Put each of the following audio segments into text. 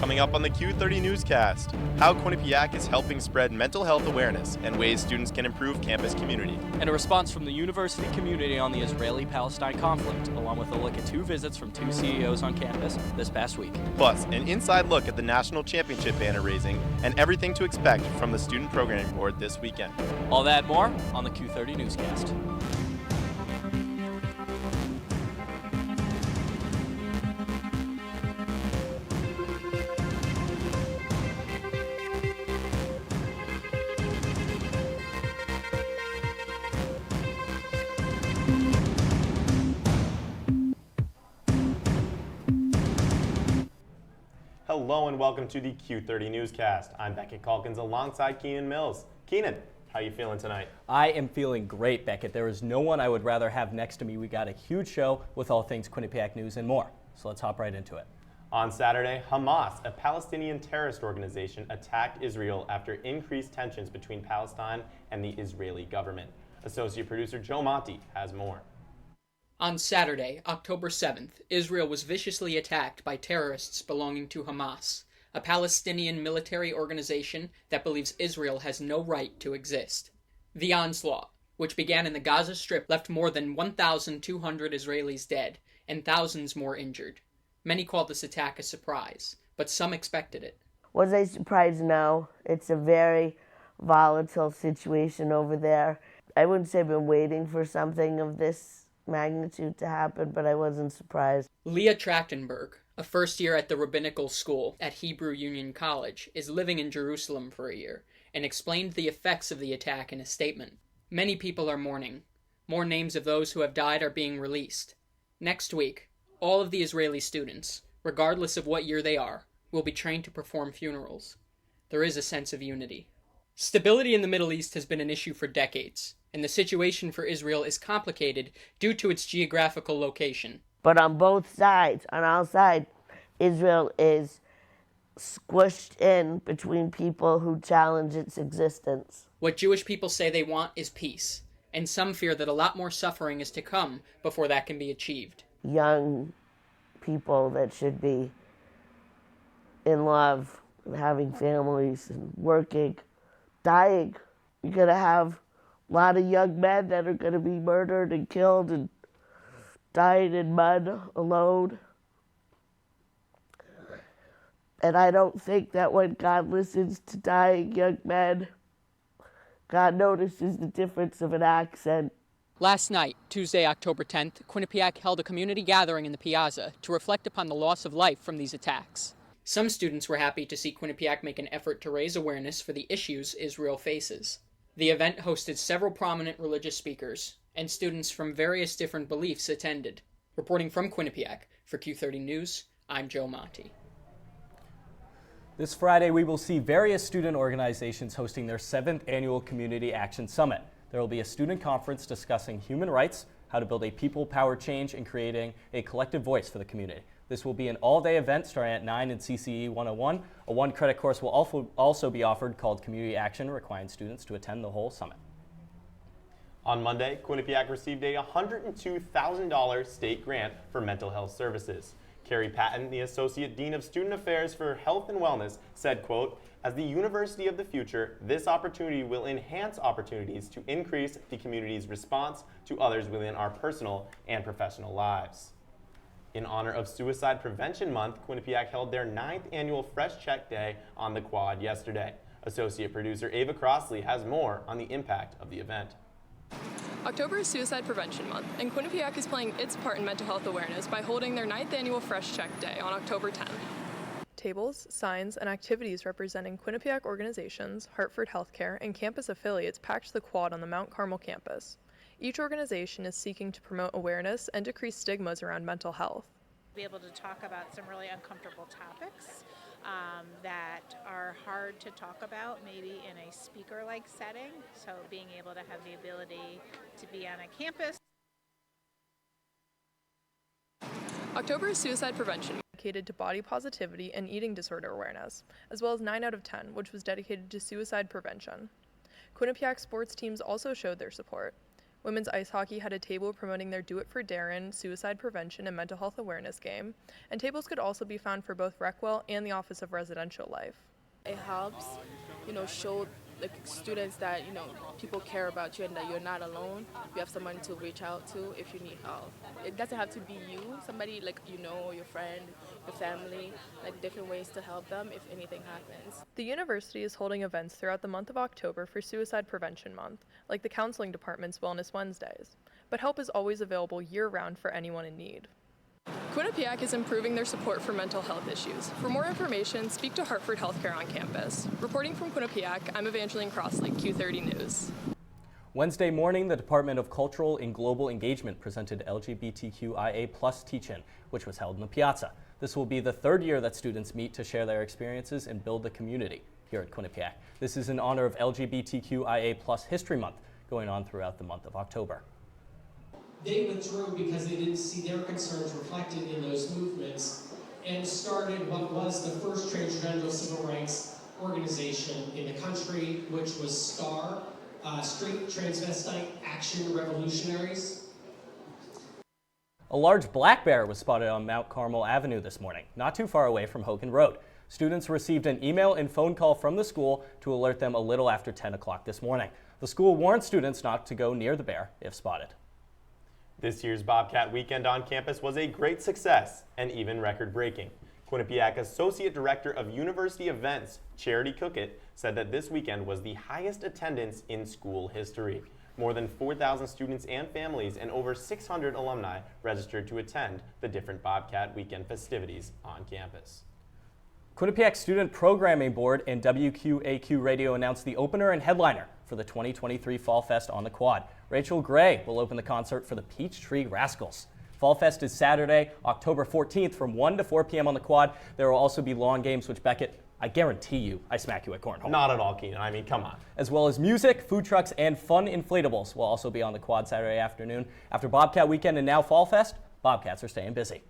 Coming up on the Q30 Newscast, how Quinnipiac is helping spread mental health awareness and ways students can improve campus community. And a response from the university community on the Israeli-Palestine conflict, along with a look at 2 visits from 2 CEOs on campus this past week. Plus, an inside look at the national championship banner raising and everything to expect from the Student Programming Board this weekend. All that and more on the Q30 Newscast. Hello and welcome to the Q30 Newscast. I'm Beckett Calkins alongside Keenan Mills. Keenan, how are you feeling tonight? I am feeling great, Beckett. There is no one I would rather have next to me. We got a huge show with all things Quinnipiac news and more. So let's hop right into it. On Saturday, Hamas, a Palestinian terrorist organization, attacked Israel after increased tensions between Palestine and the Israeli government. Associate producer Joe Monti has more. On Saturday, October 7th, Israel was viciously attacked by terrorists belonging to Hamas, a Palestinian military organization that believes Israel has no right to exist. The onslaught, which began in the Gaza Strip, left more than 1,200 Israelis dead and thousands more injured. Many called this attack a surprise, but some expected it. Was I surprised? No. It's a very volatile situation over there. I wouldn't say I've been waiting for something of this magnitude to happen, but I wasn't surprised. Leah Trachtenberg, a first year at the rabbinical school at Hebrew Union College, is living in Jerusalem for a year and explained the effects of the attack in a statement. Many people are mourning. More names of those who have died are being released. Next week, all of the Israeli students, regardless of what year they are, will be trained to perform funerals. There is a sense of unity. Stability in the Middle East has been an issue for decades, and the situation for Israel is complicated due to its geographical location. But on both sides, on our side, Israel is squished in between people who challenge its existence. What Jewish people say they want is peace, and some fear that a lot more suffering is to come before that can be achieved. Young people that should be in love and having families and working, dying. You're going to have a lot of young men that are going to be murdered and killed and dying in mud alone. And I don't think that when God listens to dying young men, God notices the difference of an accent. Last night, Tuesday, October 10th, Quinnipiac held a community gathering in the Piazza to reflect upon the loss of life from these attacks. Some students were happy to see Quinnipiac make an effort to raise awareness for the issues Israel faces. The event hosted several prominent religious speakers, and students from various different beliefs attended. Reporting from Quinnipiac for Q30 News, I'm Joe Monti. This Friday, we will see various student organizations hosting their 7th annual Community Action Summit. There will be a student conference discussing human rights, how to build a people-powered change, and creating a collective voice for the community. This will be an all-day event starting at 9 in CCE 101. A 1-credit course will also be offered called Community Action, requiring students to attend the whole summit. On Monday, Quinnipiac received a $102,000 state grant for mental health services. Carrie Patton, the Associate Dean of Student Affairs for Health and Wellness, said, quote, "As the university of the future, this opportunity will enhance opportunities to increase the community's response to others within our personal and professional lives." In honor of Suicide Prevention Month, Quinnipiac held their 9th annual Fresh Check Day on the Quad yesterday. Associate producer Ava Crossley has more on the impact of the event. October is Suicide Prevention Month, and Quinnipiac is playing its part in mental health awareness by holding their 9th annual Fresh Check Day on October 10th. Tables, signs, and activities representing Quinnipiac organizations, Hartford Healthcare, and campus affiliates packed the Quad on the Mount Carmel campus. Each organization is seeking to promote awareness and decrease stigmas around mental health. Be able to talk about some really uncomfortable topics that are hard to talk about maybe in a speaker-like setting. So being able to have the ability to be on a campus. October is Suicide Prevention, dedicated to body positivity and eating disorder awareness, as well as 9 out of 10, which was dedicated to suicide prevention. Quinnipiac sports teams also showed their support. Women's ice hockey had a table promoting their Do It for Darren suicide prevention and mental health awareness game, and tables could also be found for both Recwell and the Office of Residential Life. It helps, show the students that, people care about you and that you're not alone. You have someone to reach out to if you need help. It doesn't have to be you, somebody like your friend, your family, like different ways to help them if anything happens. The university is holding events throughout the month of October for Suicide Prevention Month, like the Counseling Department's Wellness Wednesdays. But help is always available year-round for anyone in need. Quinnipiac is improving their support for mental health issues. For more information, speak to Hartford Healthcare on campus. Reporting from Quinnipiac, I'm Evangeline Crossley, Q30 News. Wednesday morning, the Department of Cultural and Global Engagement presented LGBTQIA+ Teach-In, which was held in the Piazza. This will be the third year that students meet to share their experiences and build the community here at Quinnipiac. This is in honor of LGBTQIA+ History Month, going on throughout the month of October. They withdrew because they didn't see their concerns reflected in those movements and started what was the first transgender civil rights organization in the country, which was STAR, Straight Transvestite Action Revolutionaries. A large black bear was spotted on Mount Carmel Avenue this morning, not too far away from Hogan Road. Students received an email and phone call from the school to alert them a little after 10 o'clock this morning. The school warned students not to go near the bear if spotted. This year's Bobcat Weekend on campus was a great success and even record-breaking. Quinnipiac Associate Director of University Events, Charity Cookett, said that this weekend was the highest attendance in school history. More than 4,000 students and families and over 600 alumni registered to attend the different Bobcat Weekend festivities on campus. Quinnipiac Student Programming Board and WQAQ Radio announced the opener and headliner for the 2023 Fall Fest on the Quad. Rachel Gray will open the concert for the Peachtree Rascals. Fall Fest is Saturday, October 14th from 1 to 4 p.m. on the Quad. There will also be lawn games, which Beckett, I guarantee you, I smack you at cornhole. Not at all, Keenan. I mean, come on. As well as music, food trucks, and fun inflatables will also be on the Quad Saturday afternoon. After Bobcat Weekend and now Fall Fest, Bobcats are staying busy.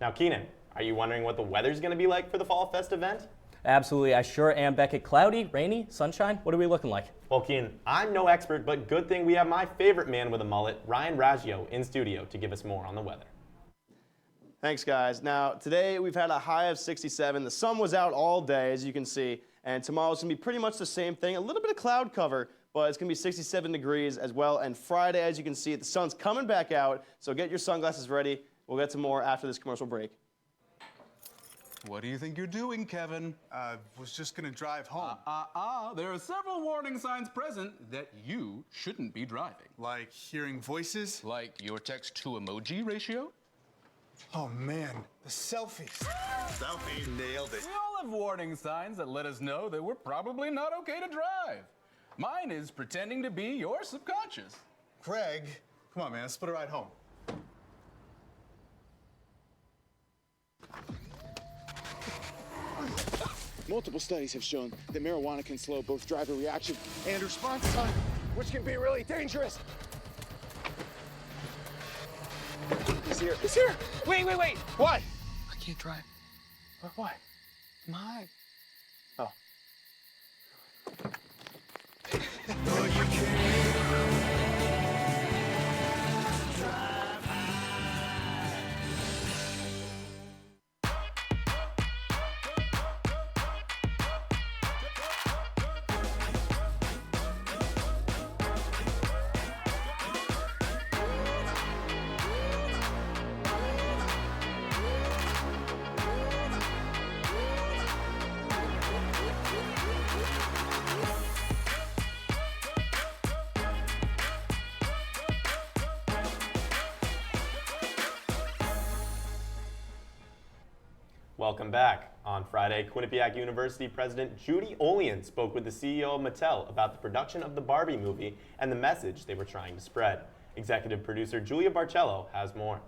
Now, Keenan, are you wondering what the weather's going to be like for the Fall Fest event? Absolutely, I sure am, Beckett. Cloudy, rainy, sunshine, what are we looking like? Well, Keenan, I'm no expert, but good thing we have my favorite man with a mullet, Ryan Raggio, in studio to give us more on the weather. Thanks, guys. Now, today we've had a high of 67. The sun was out all day, as you can see, and tomorrow's going to be pretty much the same thing. A little bit of cloud cover, but it's going to be 67 degrees as well. And Friday, as you can see, the sun's coming back out, so get your sunglasses ready. We'll get to more after this commercial break. What do you think you're doing, Kevin? Was just gonna drive home. There are several warning signs present that you shouldn't be driving. Like hearing voices? Like your text-to-emoji ratio? Oh man, the selfies. Selfie, nailed it. We all have warning signs that let us know that we're probably not okay to drive. Mine is pretending to be your subconscious. Craig, come on man, let's split a ride home. Multiple studies have shown that marijuana can slow both driver reaction and response time, which can be really dangerous. He's here. He's here. Wait. What? I can't drive. Why? My. Oh. Welcome back. On Friday, Quinnipiac University President Judy Olean spoke with the CEO of Mattel about the production of the Barbie movie and the message they were trying to spread. Executive producer Julia Barcello has more.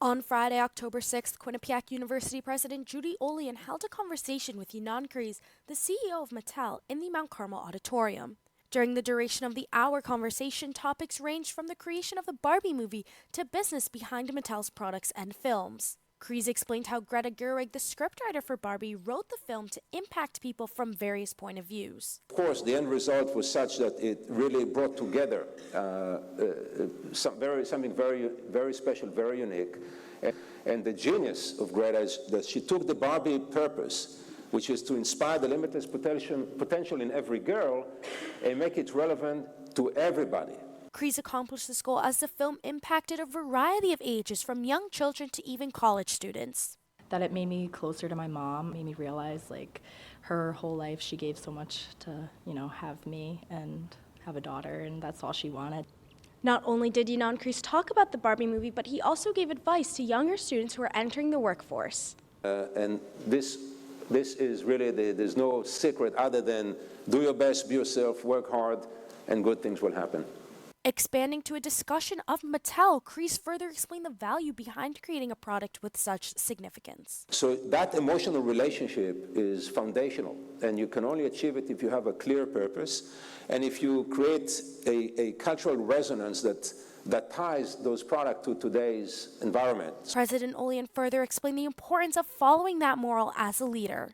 On Friday, October 6th, Quinnipiac University President Judy Olean held a conversation with Ynon Kreis, the CEO of Mattel, in the Mount Carmel Auditorium. During the duration of the hour conversation, topics ranged from the creation of the Barbie movie to business behind Mattel's products and films. Kreese explained how Greta Gerwig, the scriptwriter for Barbie, wrote the film to impact people from various point of views. Of course, the end result was such that it really brought together something very, very special, very unique. And the genius of Greta is that she took the Barbie purpose, which is to inspire the limitless potential in every girl, and make it relevant to everybody. Kreese accomplished this goal as the film impacted a variety of ages, from young children to even college students. That it made me closer to my mom, made me realize, like, her whole life she gave so much to, have me and have a daughter, and that's all she wanted. Not only did Ynon Kreese talk about the Barbie movie, but he also gave advice to younger students who are entering the workforce. And this is really, there's no secret other than do your best, be yourself, work hard, and good things will happen. Expanding to a discussion of Mattel, Kreese further explained the value behind creating a product with such significance. So that emotional relationship is foundational, and you can only achieve it if you have a clear purpose, and if you create a cultural resonance that ties those products to today's environment. President Olian further explained the importance of following that moral as a leader.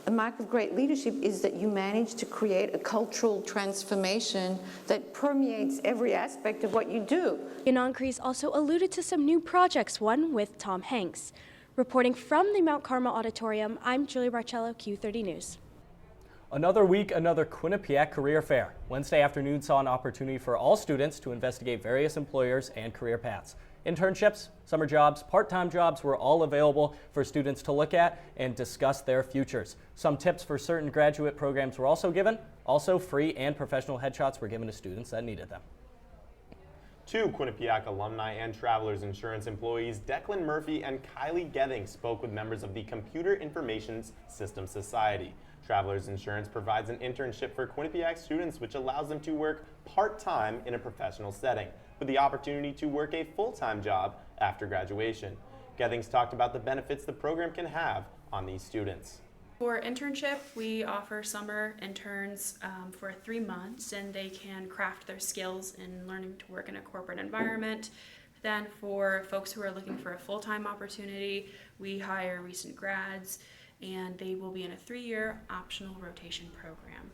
The mark of great leadership is that you manage to create a cultural transformation that permeates every aspect of what you do. Ynon Kreese also alluded to some new projects, one with Tom Hanks. Reporting from the Mount Carmel Auditorium, I'm Julie Barcello, Q30 News. Another week, another Quinnipiac career fair. Wednesday afternoon saw an opportunity for all students to investigate various employers and career paths. Internships, summer jobs, part-time jobs were all available for students to look at and discuss their futures. Some tips for certain graduate programs were also given. Also, free and professional headshots were given to students that needed them. Two Quinnipiac alumni and Travelers Insurance employees, Declan Murphy and Kylie Gething, spoke with members of the Computer Information Systems Society. Travelers Insurance provides an internship for Quinnipiac students, which allows them to work part-time in a professional setting, with the opportunity to work a full-time job after graduation. Gethings talked about the benefits the program can have on these students. For internship, we offer summer interns for 3 months, and they can craft their skills in learning to work in a corporate environment. Then for folks who are looking for a full-time opportunity, we hire recent grads, and they will be in a 3-year optional rotation program.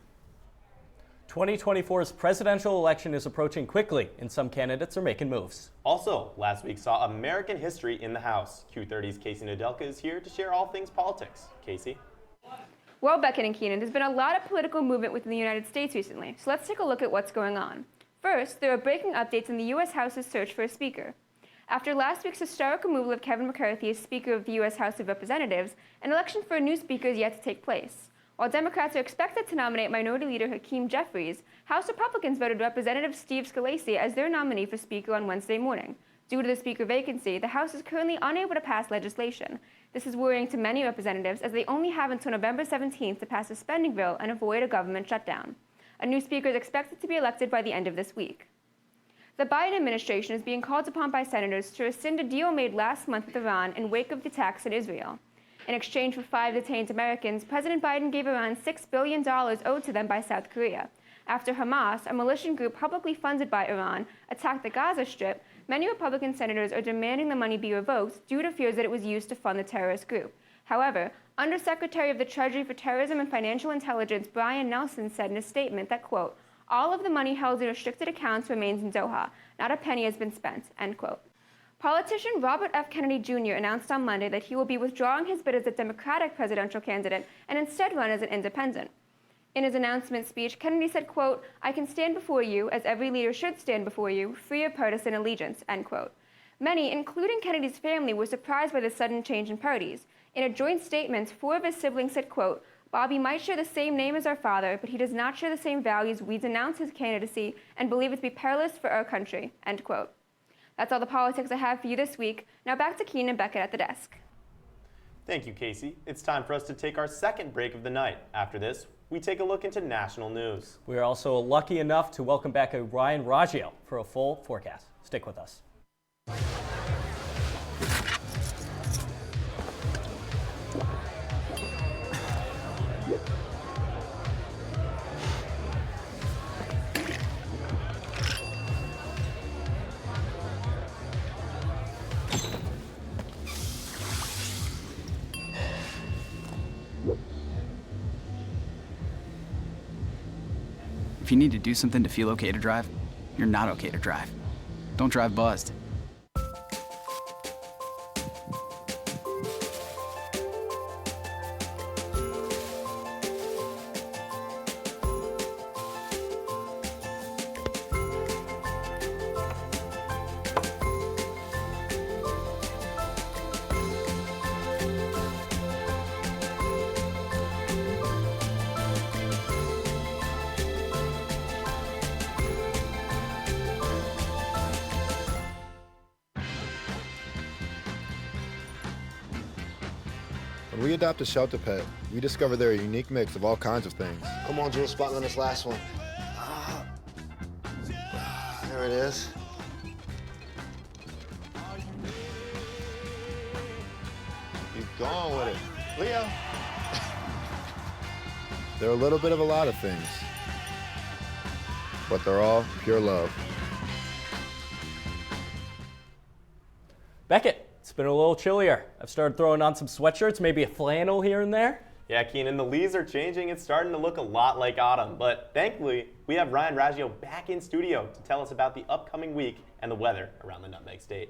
2024's presidential election is approaching quickly, and some candidates are making moves. Also, last week saw American history in the House. Q30's Casey Nadelka is here to share all things politics. Casey? Well, Beckett and Keenan, there's been a lot of political movement within the United States recently, so let's take a look at what's going on. First, there are breaking updates in the U.S. House's search for a speaker. After last week's historic removal of Kevin McCarthy as Speaker of the U.S. House of Representatives, an election for a new speaker is yet to take place. While Democrats are expected to nominate Minority Leader Hakeem Jeffries, House Republicans voted Representative Steve Scalise as their nominee for Speaker on Wednesday morning. Due to the Speaker vacancy, the House is currently unable to pass legislation. This is worrying to many representatives, as they only have until November 17th to pass a spending bill and avoid a government shutdown. A new speaker is expected to be elected by the end of this week. The Biden administration is being called upon by senators to rescind a deal made last month with Iran in wake of the attacks in Israel. In exchange for 5 detained Americans, President Biden gave Iran $6 billion owed to them by South Korea. After Hamas, a militant group publicly funded by Iran, attacked the Gaza Strip, many Republican senators are demanding the money be revoked due to fears that it was used to fund the terrorist group. However, Undersecretary of the Treasury for Terrorism and Financial Intelligence Brian Nelson said in a statement that, quote, all of the money held in restricted accounts remains in Doha. Not a penny has been spent, end quote. Politician Robert F. Kennedy Jr. announced on Monday that he will be withdrawing his bid as a Democratic presidential candidate and instead run as an independent. In his announcement speech, Kennedy said, quote, I can stand before you, as every leader should stand before you, free of partisan allegiance, end quote. Many, including Kennedy's family, were surprised by the sudden change in parties. In a joint statement, 4 of his siblings said, quote, Bobby might share the same name as our father, but he does not share the same values. We denounce his candidacy and believe it to be perilous for our country, end quote. That's all the politics I have for you this week. Now back to Keenan and Beckett at the desk. Thank you, Casey. It's time for us to take our second break of the night. After this, we take a look into national news. We are also lucky enough to welcome back Ryan Raggio for a full forecast. Stick with us. If you need to do something to feel okay to drive, you're not okay to drive. Don't drive buzzed. When we adopt a shelter pet, we discover they're a unique mix of all kinds of things. Come on, Jules, spotlight on this last one. There it is. Keep going with it. Leo! They're a little bit of a lot of things, but they're all pure love. Beckett, it's been a little chillier. I've started throwing on some sweatshirts, maybe a flannel here and there. Yeah, Keenan, the leaves are changing. It's starting to look a lot like autumn. But thankfully, we have Ryan Raggio back in studio to tell us about the upcoming week and the weather around the Nutmeg State.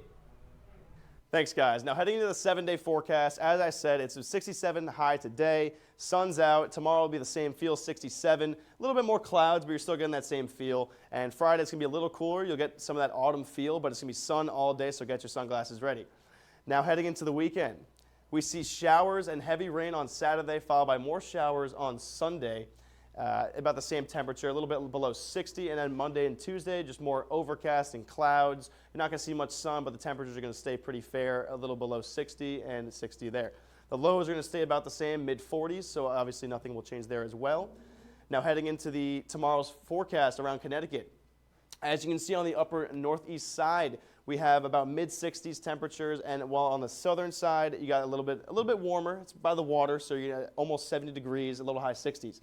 Thanks, guys. Now, heading into the 7-day forecast, as I said, it's a 67 high today. Sun's out. Tomorrow will be the same feel, 67. A little bit more clouds, but you're still getting that same feel. And Friday, it's going to be a little cooler. You'll get some of that autumn feel, but it's going to be sun all day, so get your sunglasses ready. Now, heading into the weekend, we see showers and heavy rain on Saturday, followed by more showers on Sunday. About the same temperature, a little bit below 60, and then Monday and Tuesday, just more overcast and clouds. You're not going to see much sun, but the temperatures are going to stay pretty fair, a little below 60 and 60 there. The lows are going to stay about the same, mid-40s, so obviously nothing will change there as well. Now heading into tomorrow's forecast around Connecticut. As you can see on the upper northeast side, we have about mid-60s temperatures, and while on the southern side, you got a little bit warmer. It's by the water, so you're almost 70 degrees, a little high 60s.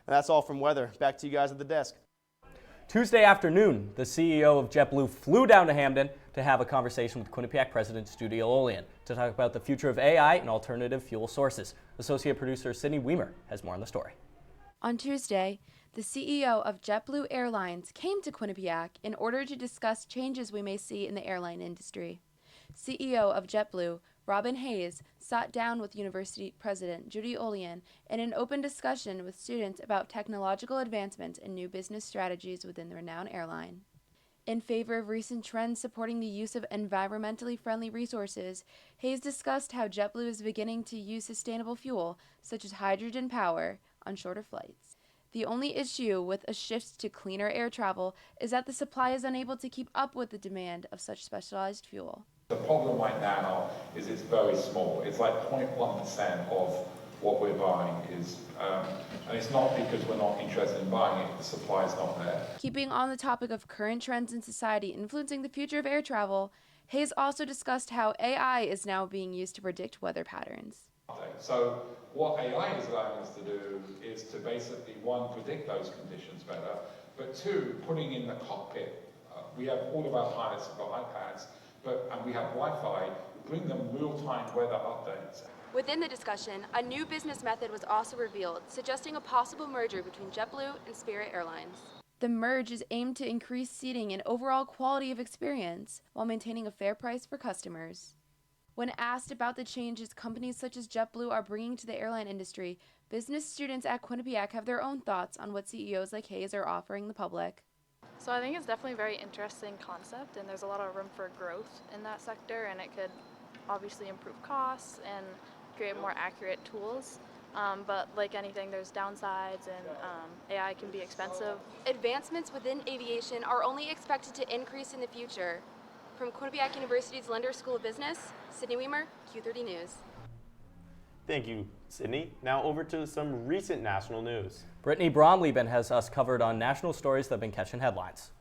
And that's all from weather. Back to you guys at the desk. Tuesday afternoon, the CEO of JetBlue flew down to Hamden to have a conversation with Quinnipiac President Judy Olian to talk about the future of AI and alternative fuel sources. Associate producer Sydney Weimer has more on the story. On Tuesday, the CEO of JetBlue Airlines came to Quinnipiac in order to discuss changes we may see in the airline industry. CEO of JetBlue, Robin Hayes, sat down with University President Judy Olian in an open discussion with students about technological advancements and new business strategies within the renowned airline. In favor of recent trends supporting the use of environmentally friendly resources, Hayes discussed how JetBlue is beginning to use sustainable fuel, such as hydrogen power, on shorter flights. The only issue with a shift to cleaner air travel is that the supply is unable to keep up with the demand of such specialized fuel. The problem right now is it's very small. It's like 0.1% of what we're buying is, and it's not because we're not interested in buying it, the supply is not there. Keeping on the topic of current trends in society influencing the future of air travel, Hayes also discussed how AI is now being used to predict weather patterns. So what AI is allowing us to do is to basically, one, predict those conditions better, but two, putting in the cockpit. We have all of our pilots have got iPads, and we have Wi-Fi, bring them real-time weather updates. Within the discussion, a new business method was also revealed, suggesting a possible merger between JetBlue and Spirit Airlines. The merge is aimed to increase seating and overall quality of experience while maintaining a fair price for customers. When asked about the changes companies such as JetBlue are bringing to the airline industry, business students at Quinnipiac have their own thoughts on what CEOs like Hayes are offering the public. So I think it's definitely a very interesting concept, and there's a lot of room for growth in that sector, and it could obviously improve costs and create more accurate tools. But like anything, there's downsides, and AI can be expensive. Advancements within aviation are only expected to increase in the future. From Quinnipiac University's Lender School of Business, Sydney Weimer, Q30 News. Thank you, Sydney. Now over to some recent national news. Brittany Bromleben has us covered on national stories that have been catching headlines.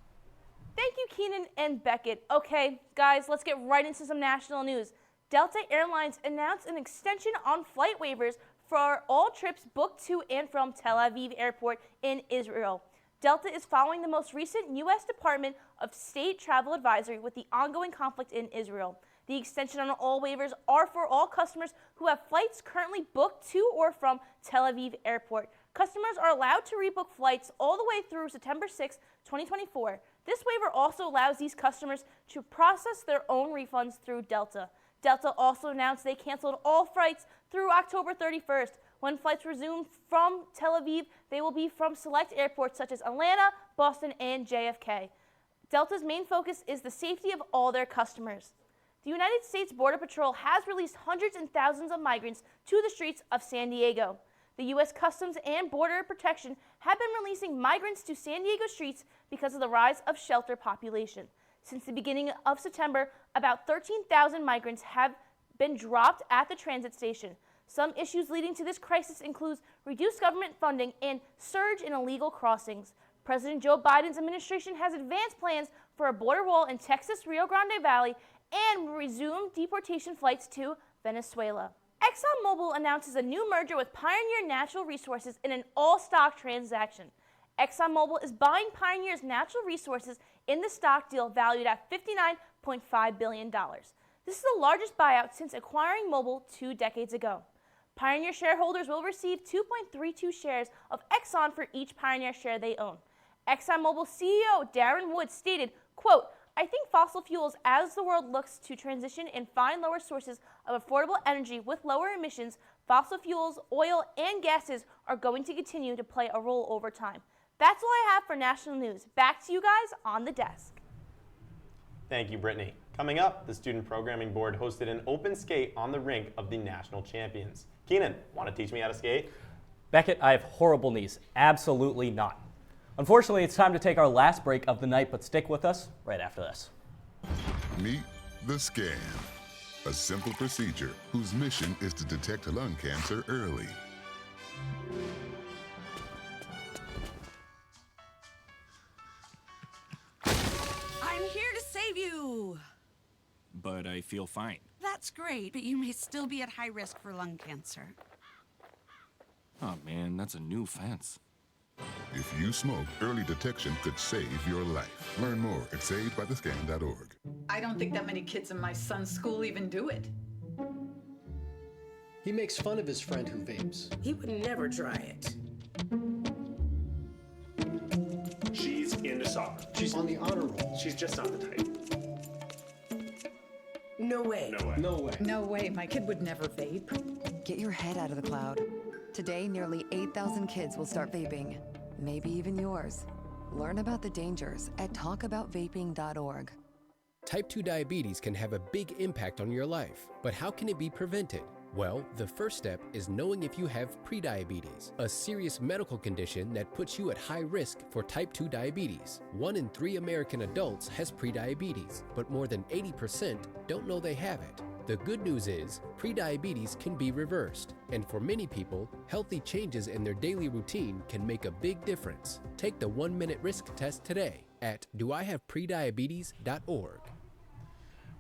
Thank you, Keenan and Beckett. Okay, guys, let's get right into some national news. Delta Airlines announced an extension on flight waivers for all trips booked to and from Tel Aviv Airport in Israel. Delta is following the most recent U.S. Department of State travel advisory with the ongoing conflict in Israel. The extension on all waivers are for all customers who have flights currently booked to or from Tel Aviv Airport. Customers are allowed to rebook flights all the way through September 6, 2024. This waiver also allows these customers to process their own refunds through Delta. Delta also announced they canceled all flights through October 31st. When flights resume from Tel Aviv, they will be from select airports such as Atlanta, Boston, and JFK. Delta's main focus is the safety of all their customers. The United States Border Patrol has released hundreds and thousands of migrants to the streets of San Diego. The U.S. Customs and Border Protection have been releasing migrants to San Diego streets because of the rise of shelter population. Since the beginning of September, about 13,000 migrants have been dropped at the transit station. Some issues leading to this crisis include reduced government funding and surge in illegal crossings. President Joe Biden's administration has advanced plans for a border wall in Texas' Rio Grande Valley and will resume deportation flights to Venezuela. ExxonMobil announces a new merger with Pioneer Natural Resources in an all-stock transaction. ExxonMobil is buying Pioneer's natural resources in the stock deal valued at $59.5 billion. This is the largest buyout since acquiring Mobil 2 decades ago. Pioneer shareholders will receive 2.32 shares of Exxon for each Pioneer share they own. ExxonMobil CEO Darren Woods stated, quote, "I think fossil fuels, as the world looks to transition and find lower sources of affordable energy with lower emissions, fossil fuels, oil, and gases are going to continue to play a role over time." That's all I have for national news. Back to you guys on the desk. Thank you, Brittany. Coming up, the Student Programming Board hosted an open skate on the rink of the national champions. Keenan, want to teach me how to skate? Beckett, I have horrible knees. Absolutely not. Unfortunately, it's time to take our last break of the night, but stick with us right after this. Meet the scan, a simple procedure whose mission is to detect lung cancer early. I'm here to save you. But I feel fine. That's great, but you may still be at high risk for lung cancer. Oh man, that's a new fence. If you smoke, early detection could save your life. Learn more at savedbythescan.org. I don't think that many kids in my son's school even do it. He makes fun of his friend who vapes. He would never try it. She's into soccer. She's on the honor roll. She's just not the type. No way. No way. No way. No way, my kid would never vape. Get your head out of the cloud. Today, nearly 8,000 kids will start vaping. Maybe even yours. Learn about the dangers at talkaboutvaping.org. Type 2 diabetes can have a big impact on your life, but how can it be prevented? Well, the first step is knowing if you have prediabetes, a serious medical condition that puts you at high risk for type 2 diabetes. 1 in 3 American adults has prediabetes, but more than 80% don't know they have it. The good news is, prediabetes can be reversed, and for many people, healthy changes in their daily routine can make a big difference. Take the 1-minute risk test today at doihaveprediabetes.org.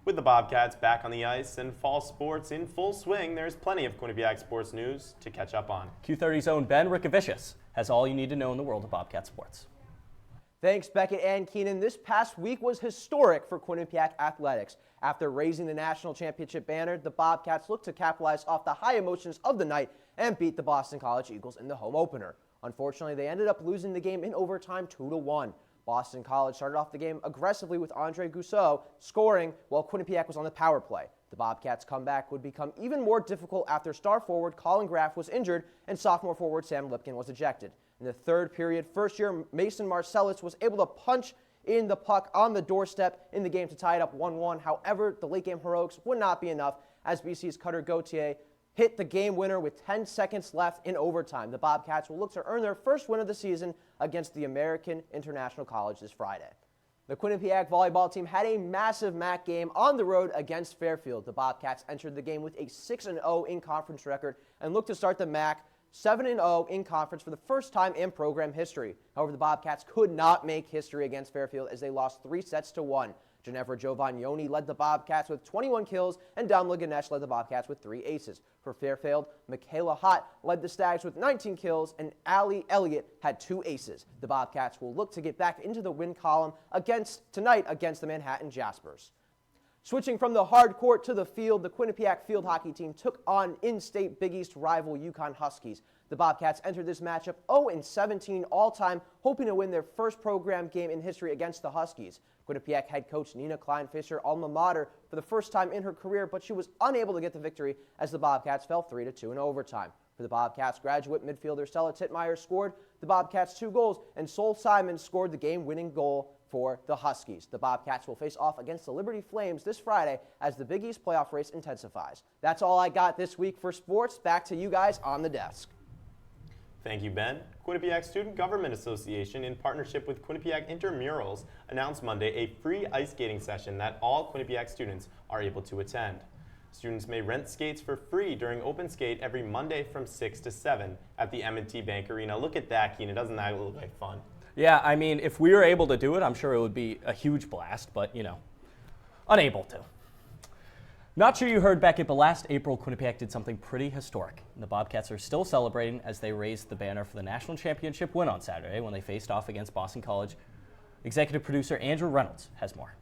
With the Bobcats back on the ice and fall sports in full swing, there's plenty of Quinnipiac sports news to catch up on. Q30's own Ben Rickovicius has all you need to know in the world of Bobcat sports. Thanks, Beckett and Keenan. This past week was historic for Quinnipiac athletics. After raising the national championship banner, the Bobcats looked to capitalize off the high emotions of the night and beat the Boston College Eagles in the home opener. Unfortunately, they ended up losing the game in overtime 2-1. Boston College started off the game aggressively with Andre Gousseau scoring while Quinnipiac was on the power play. The Bobcats' comeback would become even more difficult after star forward Colin Graff was injured and sophomore forward Sam Lipkin was ejected. In the third period, first-year Mason Marcellus was able to punch in the puck on the doorstep in the game to tie it up 1-1. However, the late-game heroics would not be enough as BC's Cutter Gauthier hit the game winner with 10 seconds left in overtime. The Bobcats will look to earn their first win of the season against the American International College this Friday. The Quinnipiac volleyball team had a massive MAC game on the road against Fairfield. The Bobcats entered the game with a 6-0 in-conference record and look to start the MAC 7-0 in conference for the first time in program history. However, the Bobcats could not make history against Fairfield as they lost 3-1. Ginevra Giovagnoni led the Bobcats with 21 kills, and Damla Ganesh led the Bobcats with 3 aces. For Fairfield, Michaela Hott led the Stags with 19 kills, and Allie Elliott had 2 aces. The Bobcats will look to get back into the win column tonight against the Manhattan Jaspers. Switching from the hard court to the field, the Quinnipiac field hockey team took on in-state Big East rival UConn Huskies. The Bobcats entered this matchup 0-17 all-time, hoping to win their first program game in history against the Huskies. Quinnipiac head coach Nina Klein-Fisher alma mater for the first time in her career, but she was unable to get the victory as the Bobcats fell 3-2 in overtime. For the Bobcats, graduate midfielder Stella Titmeyer scored the Bobcats 2 goals, and Sol Simon scored the game-winning goal for the Huskies. The Bobcats will face off against the Liberty Flames this Friday as the Big East playoff race intensifies. That's all I got this week for sports. Back to you guys on the desk. Thank you, Ben. Quinnipiac Student Government Association, in partnership with Quinnipiac Intramurals, announced Monday a free ice skating session that all Quinnipiac students are able to attend. Students may rent skates for free during open skate every Monday from 6 to 7 at the M&T Bank Arena. Look at that, Keenan. Doesn't that look like fun? Yeah, I mean, if we were able to do it, I'm sure it would be a huge blast, but, unable to. Not sure you heard, Beckett, but last April, Quinnipiac did something pretty historic. The Bobcats are still celebrating as they raised the banner for the national championship win on Saturday when they faced off against Boston College. Executive producer Andrew Reynolds has more.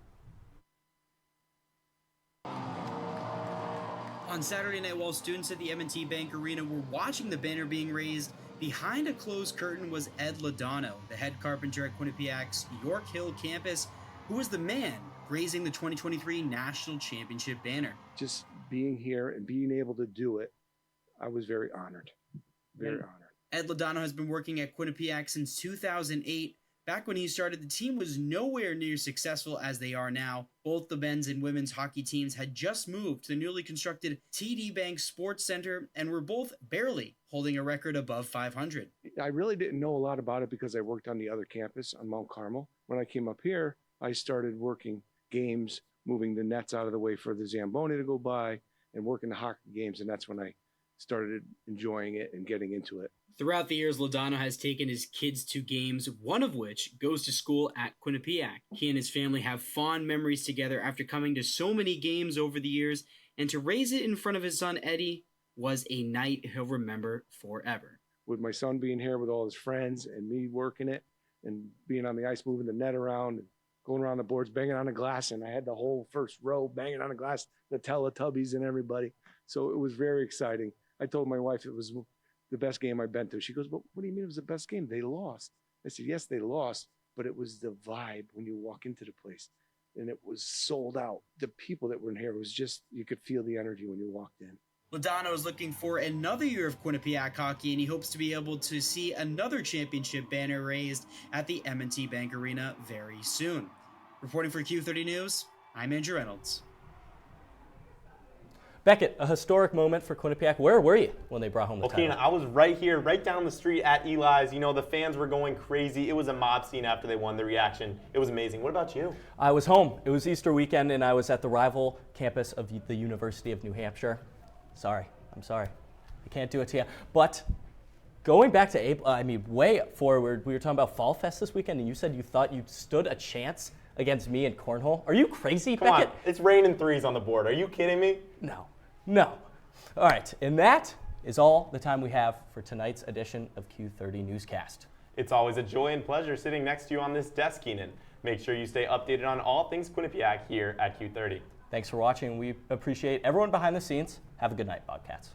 On Saturday night, while students at the M&T Bank Arena were watching the banner being raised, behind a closed curtain was Ed Lodano, the head carpenter at Quinnipiac's York Hill campus, who was the man raising the 2023 national championship banner. Just being here and being able to do it, I was very honored. Very honored. Ed Lodano has been working at Quinnipiac since 2008. Back when he started, the team was nowhere near successful as they are now. Both the men's and women's hockey teams had just moved to the newly constructed TD Bank Sports Center and were both barely holding a record above 500. I really didn't know a lot about it because I worked on the other campus on Mount Carmel. When I came up here, I started working games, moving the nets out of the way for the Zamboni to go by, and working the hockey games, and that's when I started enjoying it and getting into it. Throughout the years, Lodano has taken his kids to games, one of which goes to school at Quinnipiac. He and his family have fond memories together after coming to so many games over the years, and to raise it in front of his son Eddie was a night he'll remember forever. With my son being here with all his friends and me working it and being on the ice, moving the net around, and going around the boards, banging on the glass, and I had the whole first row banging on the glass, the Teletubbies and everybody. So it was very exciting. I told my wife it was the best game I've been to. She goes, "But what do you mean it was the best game? They lost." I said, "Yes, they lost, but it was the vibe when you walk into the place, and it was sold out. The people that were in here, it was just, you could feel the energy when you walked in." Lodano is looking for another year of Quinnipiac hockey, and he hopes to be able to see another championship banner raised at the M&T Bank Arena very soon. Reporting for Q30 News, I'm Andrew Reynolds. Beckett, a historic moment for Quinnipiac. Where were you when they brought home the title? Keenan, I was right here, right down the street at Eli's. The fans were going crazy. It was a mob scene after they won. The reaction, it was amazing. What about you? I was home. It was Easter weekend, and I was at the rival campus of the University of New Hampshire. I'm sorry. I can't do it to you. But going back to April, way forward, we were talking about Fall Fest this weekend, and you said you thought you stood a chance against me in cornhole. Are you crazy, Beckett? Come on, it's raining threes on the board. Are you kidding me? No. All right, and that is all the time we have for tonight's edition of Q30 Newscast. It's always a joy and pleasure sitting next to you on this desk, Keenan. Make sure you stay updated on all things Quinnipiac here at Q30. Thanks for watching. We appreciate everyone behind the scenes. Have a good night, Bobcats.